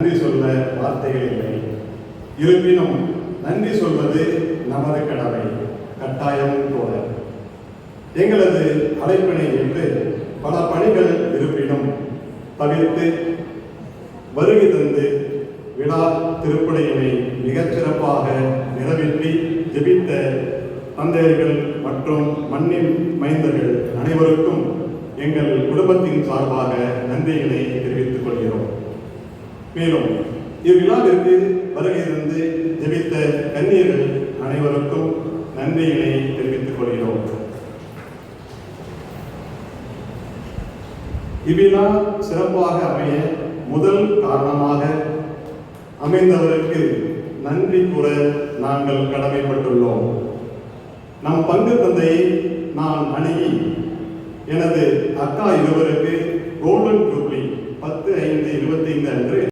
நன்றி சொல்ல வார்த்தைகள் இல்லை. இருப்பினும் நன்றி சொல்வது நமது கடமை, கட்டாயம் போல. எங்களது அழைப்பினை என்று பல பணிகள் இருப்பினும் தவிர்த்து வருகை தந்து விழா திருப்பணியினை மிகச் சிறப்பாக நிறைவேற்றி ஜெபித்த தந்தையர்கள் மற்றும் மண்ணின் மைந்தர்கள் அனைவருக்கும் எங்கள் குடும்பத்தின் சார்பாக நன்றிகளை தெரிவித்துக் கொள்கிறோம். மேலும் இவ்விழாவிற்கு வருகை தந்து ஜெபித்த கன்னியர்கள் அனைவருக்கும் நன்றிகளை தெரிவித்துக் கொள்கிறோம். இவ்விழா சிறப்பாக அமைய முதல் காரணமாக அமைந்தவருக்கு நன்றி கூற நாங்கள் கடமைப்பட்டுள்ளோம். நம் பங்கு தந்தையை நான் அணுகி எனது அக்கா இருவருக்கு கோல்டன் ஜூப்ளி 10/5/25 அன்று